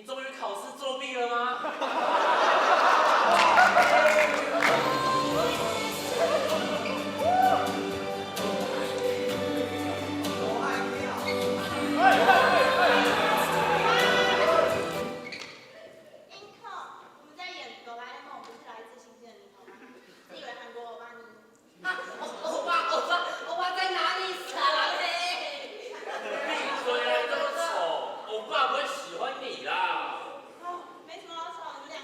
终于考试作弊了吗？闭嘴啊！这么丑，欧巴不会喜欢你啦。没什么好吵，你们两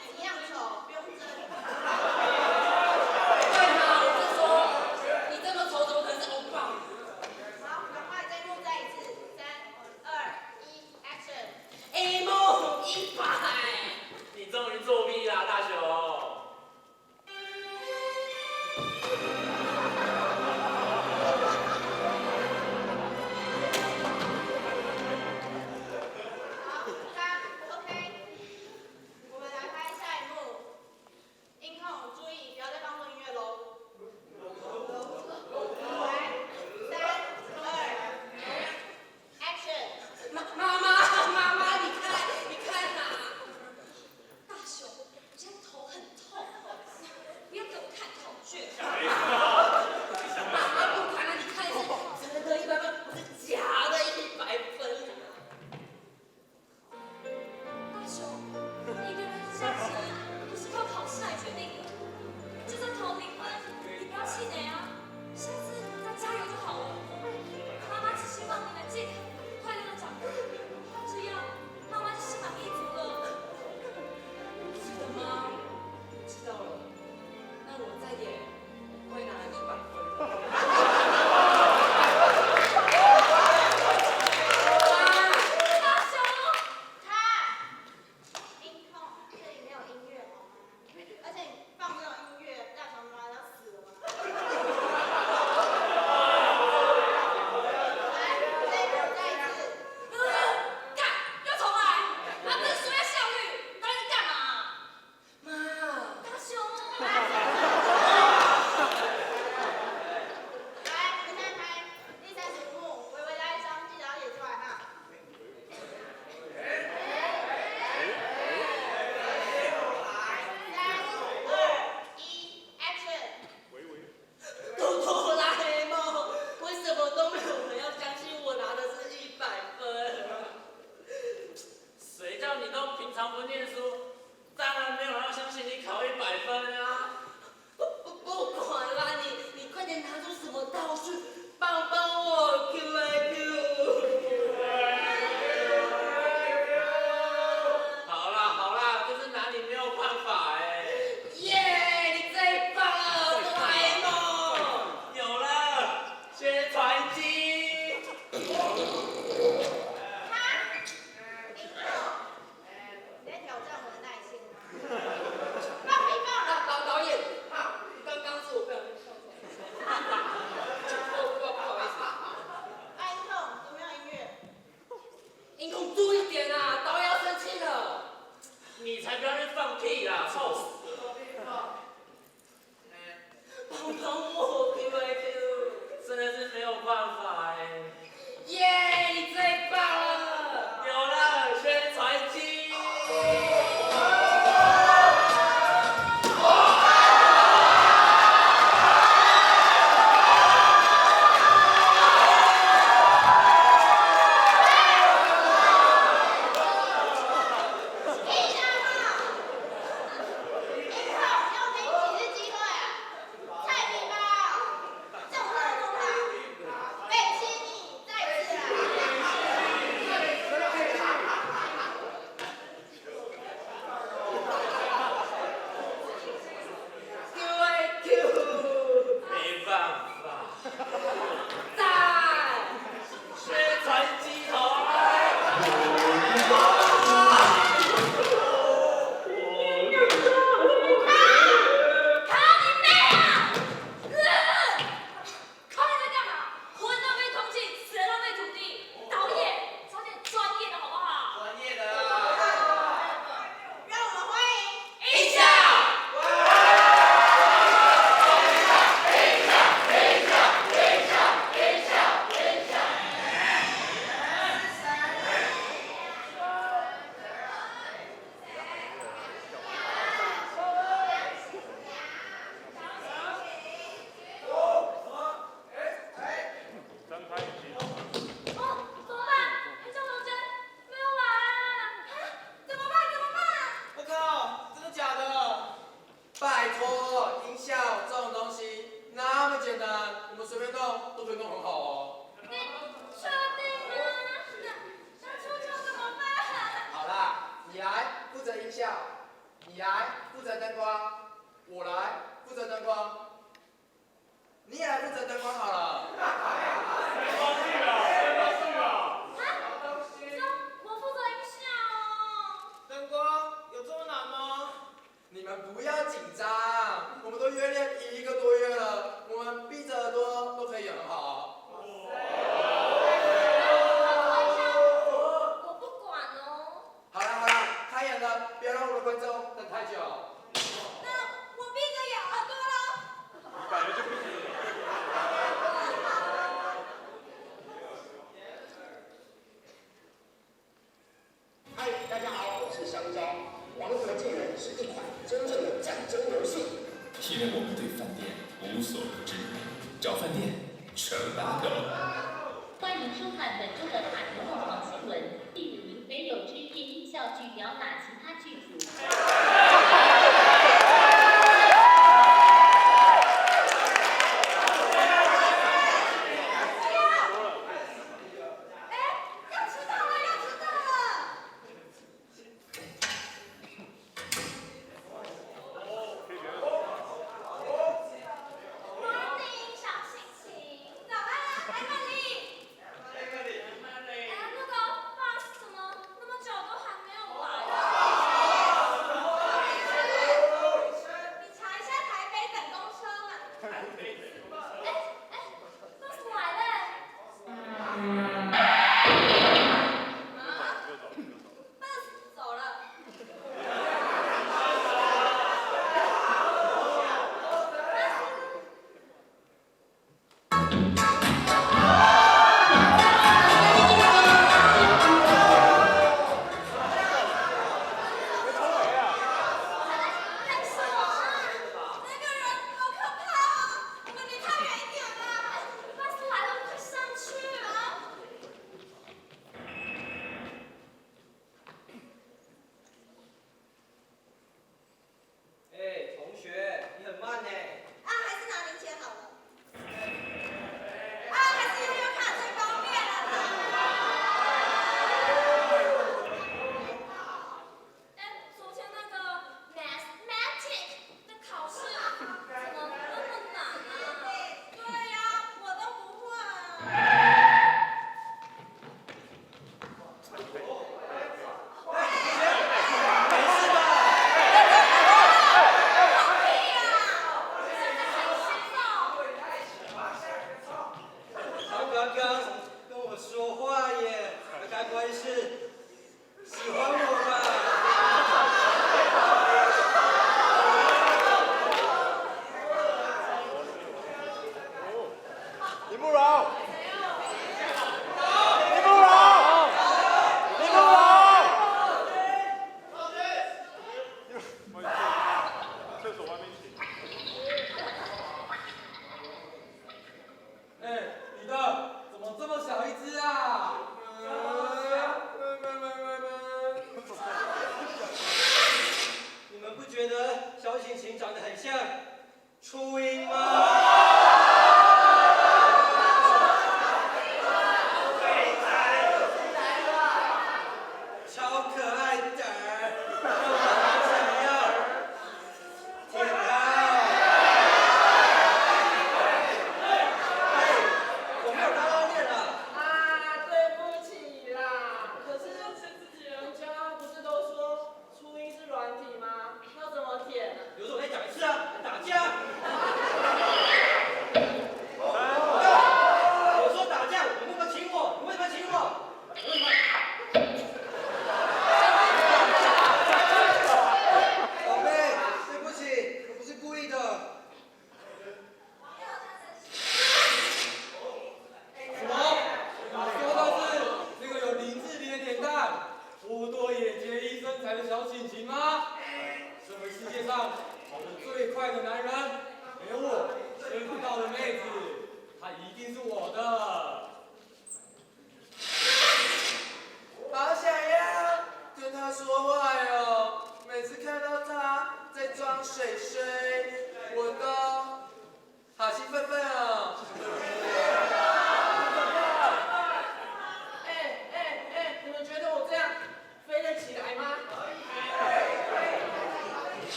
来负责灯光，我来负责灯光，你也来负责灯光好了。灯光去了。我负责音效哦。灯光有这么难吗？你们不要紧张，我们都约练1个多月了，我们闭着耳朵都可以演很好。我不管哦。好了，开演了，别让我的观众等太久。那我闭着眼耳朵了。本来就不行。嗨，大家好，我是香蕉。王者纪元是一款真正的战争游戏。现在我们对饭店无所不知，找饭店全8个。欢迎收看本周的卡提凤凰新闻。第5名没有之夜音效剧吊打其他剧组。要迟到了。Morning， 小心情。早安，艾玛丽。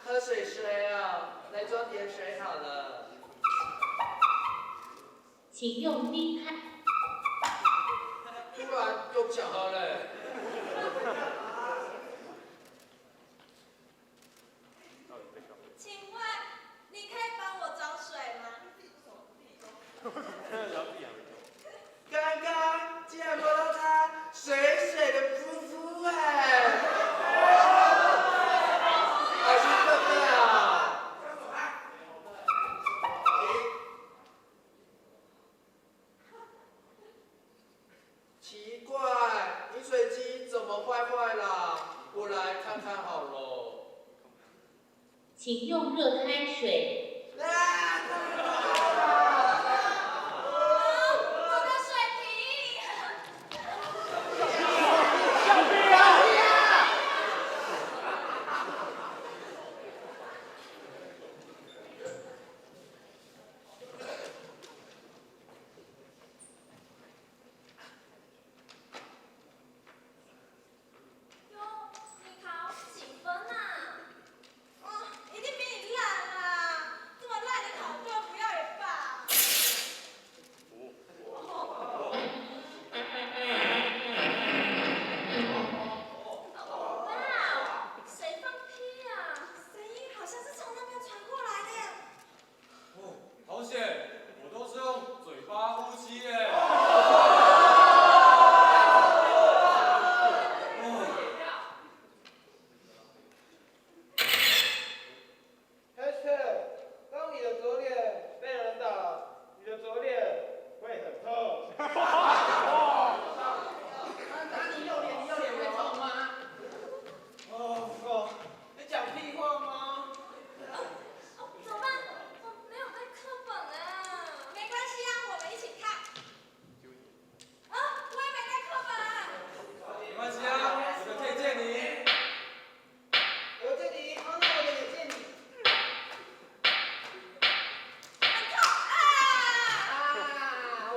喝水啊，来装点水好了。请用冰开。突然又不想喝了。请问你可以帮我找水吗？刚刚竟然摸到他水水的肤肤哎，好兴奋啊！奇怪，饮水机怎么坏了？我来看看好了。请用热开水。我的水瓶。哟，你考几分啊？一定比你烂啦！这么烂的考卷不要也罢。哇，谁放屁啊？声音好像是从那边传过来的。好险，我都是用嘴巴呼吸耶。当你的左脸被人打，你的左脸会很痛。打你右脸，你右脸会痛吗？你讲屁话吗？怎么办？我没有带课本啊。没关系啊，我们一起看。我也没带课本。没关系啊，我可以借你。我借你，那我也借你。很痛啊！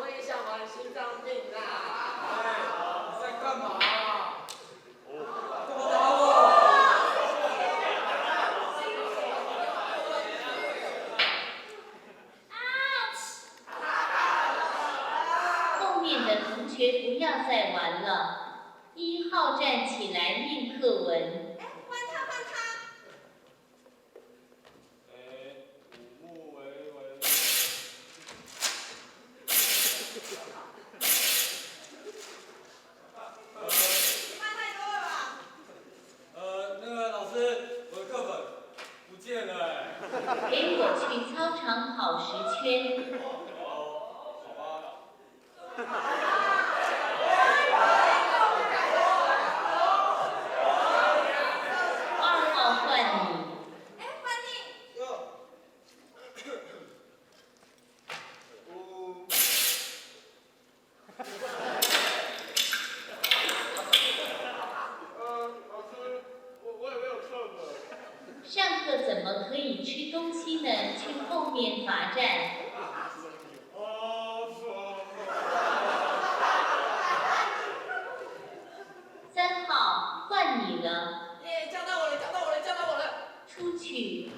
我也想玩心脏病啦。你在干嘛？干嘛打我？后面的同学不要再玩了。1号站起来念课文。换他。五木为为。换太多了吧？那个老师，我的课本不见了哎。给我去操场跑10圈。好吧。2号换你。换你。哟。老师，我也没有课本。上课怎么可以吃东西呢？去后面罚站。3号换你了。耶，叫到我了！出去。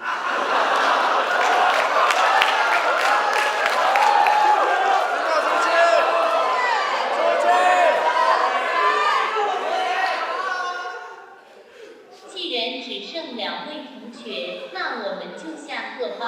既然只剩2位同学，那我们就下课吧。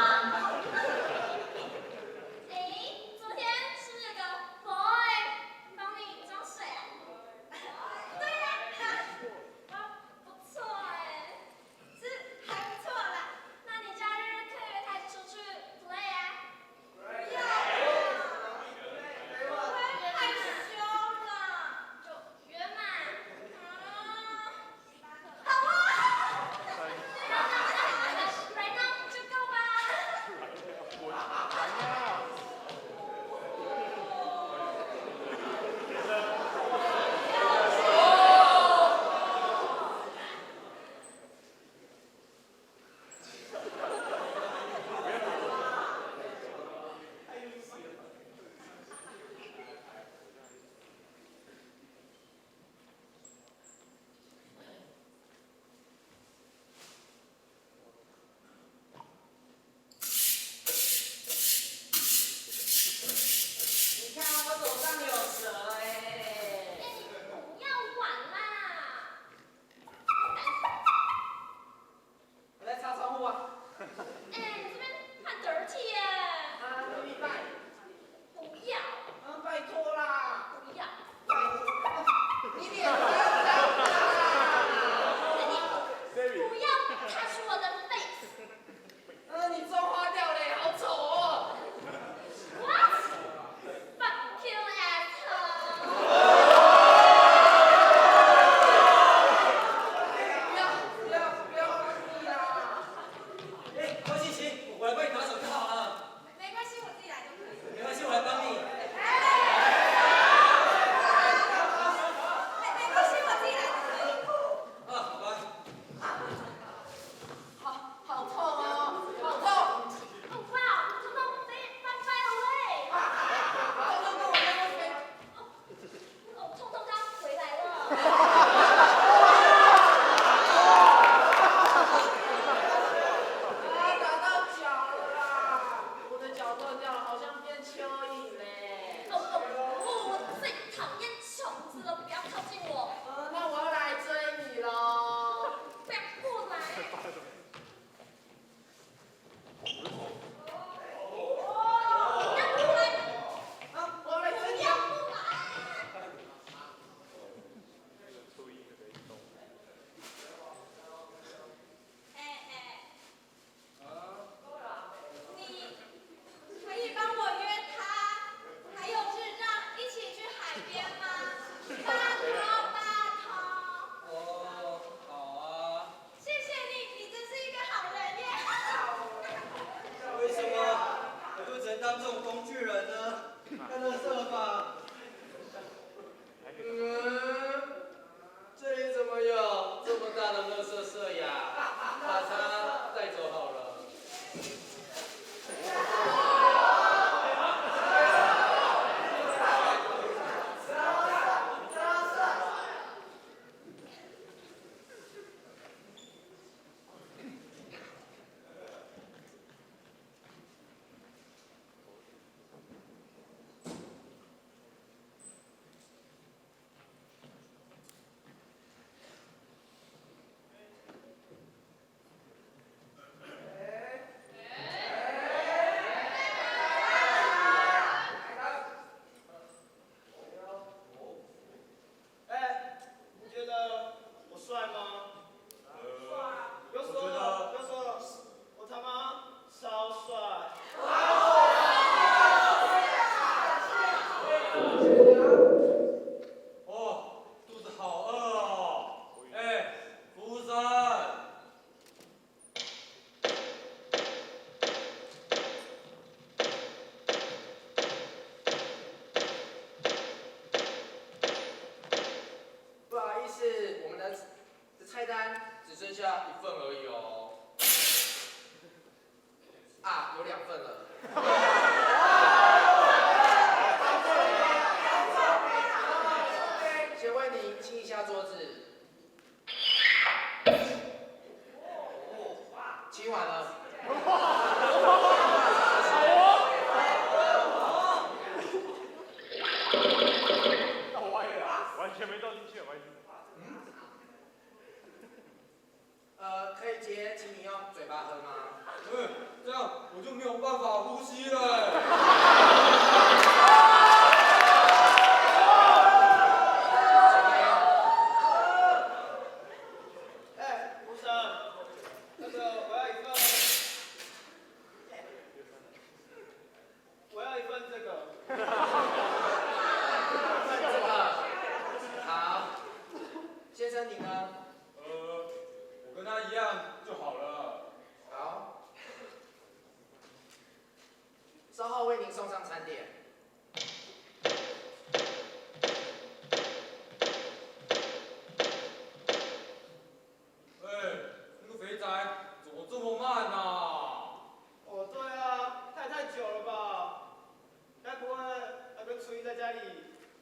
剩下1份而已哦。啊，有2份了。先为您清一下桌子。清完了。完全没倒进去，完全。可以接，请你用嘴巴喝吗？这样我就没有办法呼吸了。哎，吴生，那个我要一份这个。这个。好。先生，你呢？我跟他一样就好了。好。稍后为您送上餐点。那个肥宅怎么这么慢啊？哦，对啊，太久了吧？该不会要跟初一在家里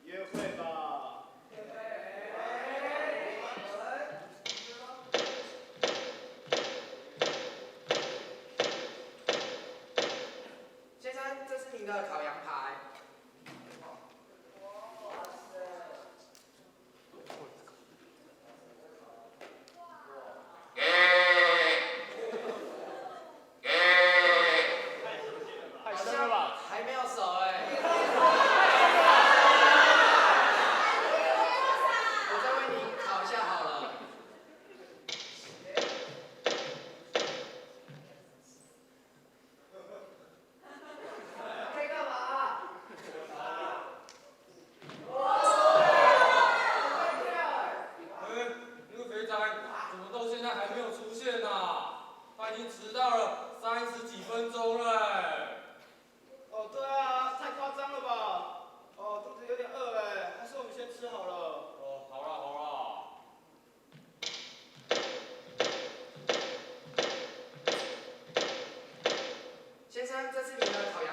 约会吧？先生，这是您的烤羊排。太生了吧？还没有熟哎。我再为您烤一下好了。可以干嘛？那个肥宅怎么到现在还没有出现啊？他已经迟到了30几分钟了。哦，对啊，太夸张了吧？哦，肚子有点饿哎，还是我们先吃好了。哦，好啦好啦。先生，这是您的烤羊。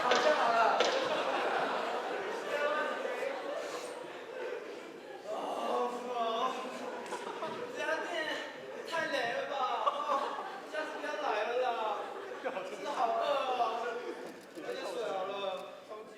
烤就好了。哦，这家店也太雷了吧？哦，下次不要来了啦。真的好饿哦，喝点水好了，充饥。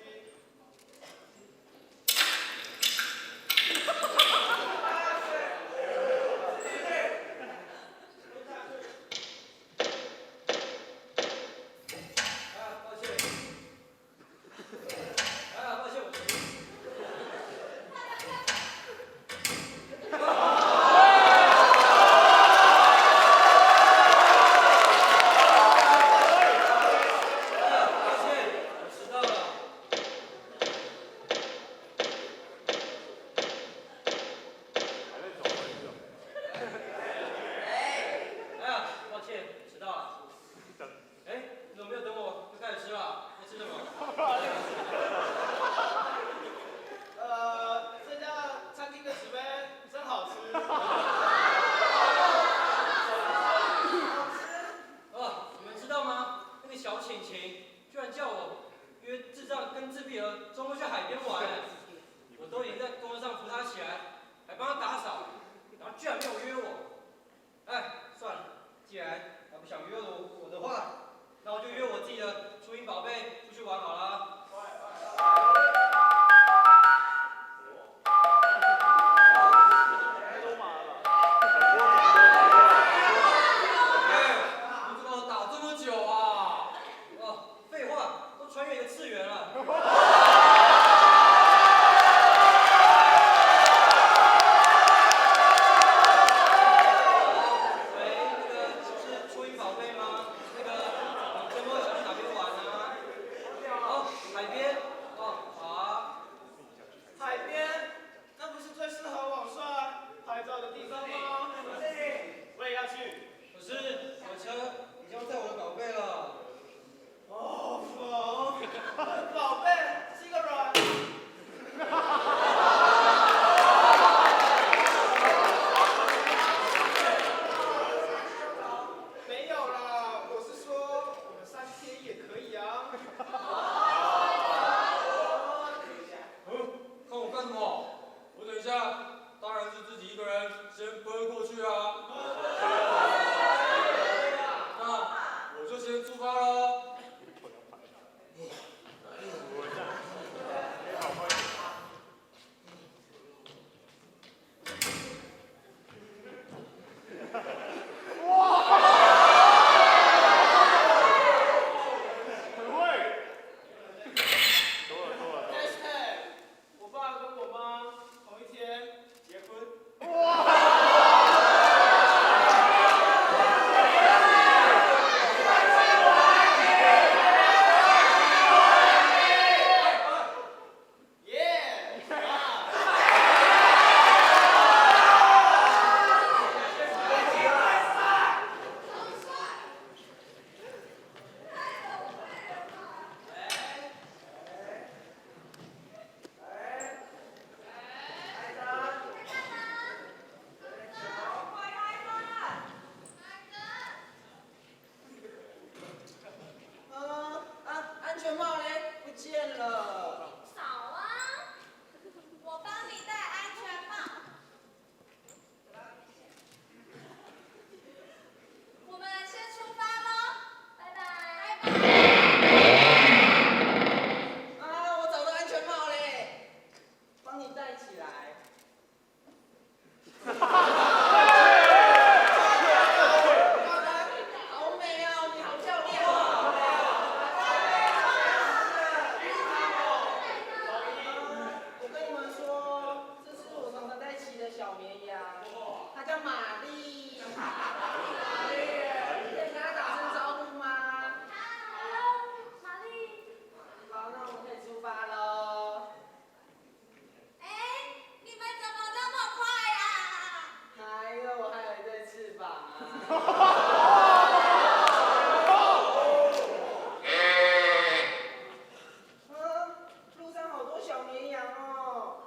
路上好多小绵羊哦。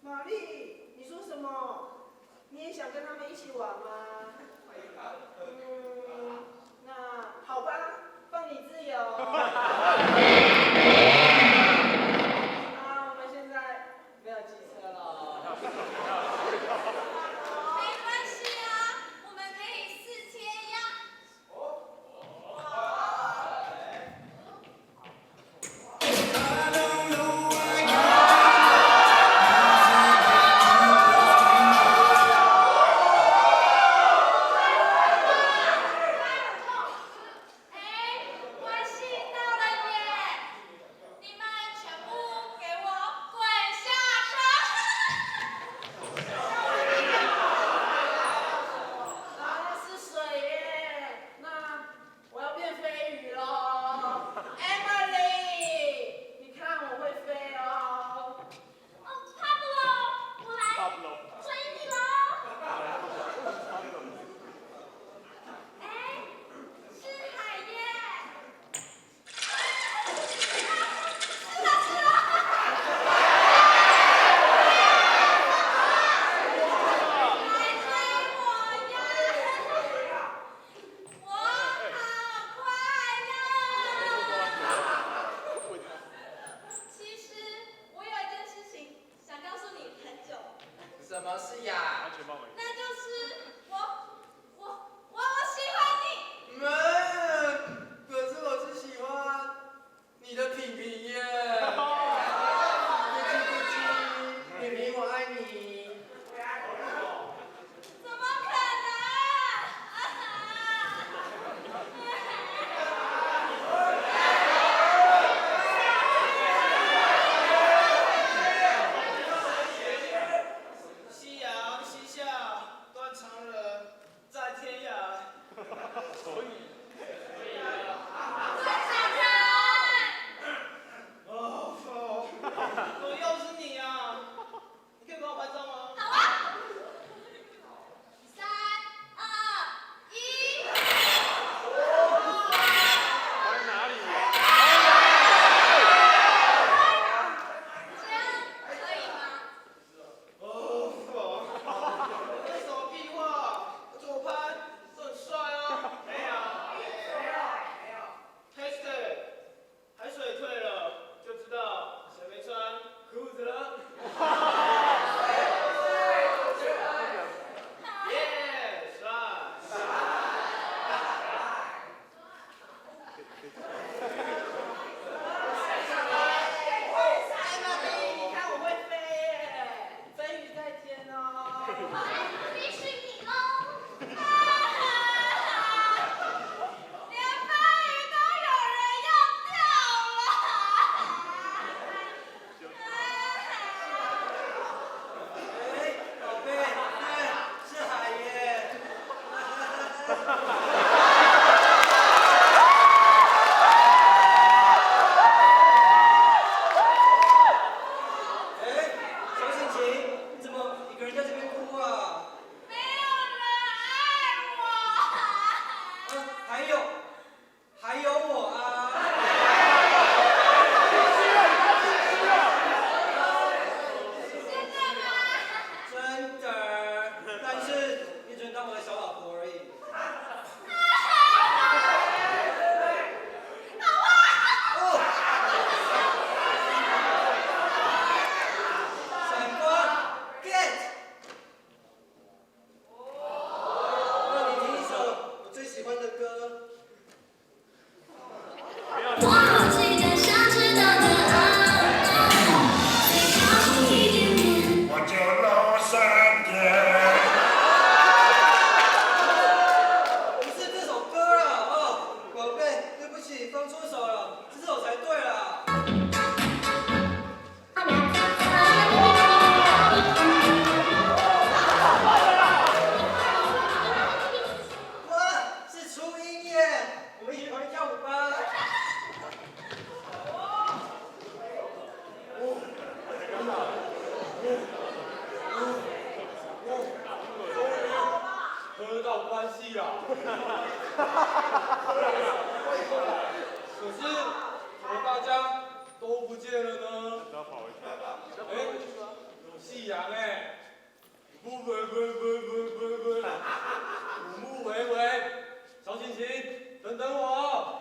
玛丽，你说什么？你也想跟他们一起玩吗？那好吧，放你自由。我们现在没有机车了。没关系啊，我们可以4天呀。关系到了耶！你们全部给我滚下车！那是水耶，那我要变飞鱼喽。Emily， 你看我会飞哦。哦，帕布罗，我来追你喽！哎，是海耶！是了！来追我呀！我好快乐。其实我有一件事情想告诉你很久，什么事呀？那就是我喜欢你。可是我是喜欢你的品品耶。品品，我爱你。怎么可能？夕阳西下，断肠人在天涯。怎么又是你啊？你可以帮我拍照吗？好啊！3、2、1，这样可以吗？这什么屁话？左拍这很帅啊。没有。Hashtag 海水退了就知道谁没穿裤子了。耶，帅！Emily，你看我会飞耶，飞鱼在天哦。必须你喽！连飞鱼都有人要掉了。宝贝，是海耶。小心情，你怎么一个人在这边哭啊？没有人爱我。还有我啊！真的，但是你只能当我的小老婆而已。道关系啦。可是怎么大家都不见了呢？哎，有夕阳哎，不，母木为为，小晴晴，等等我。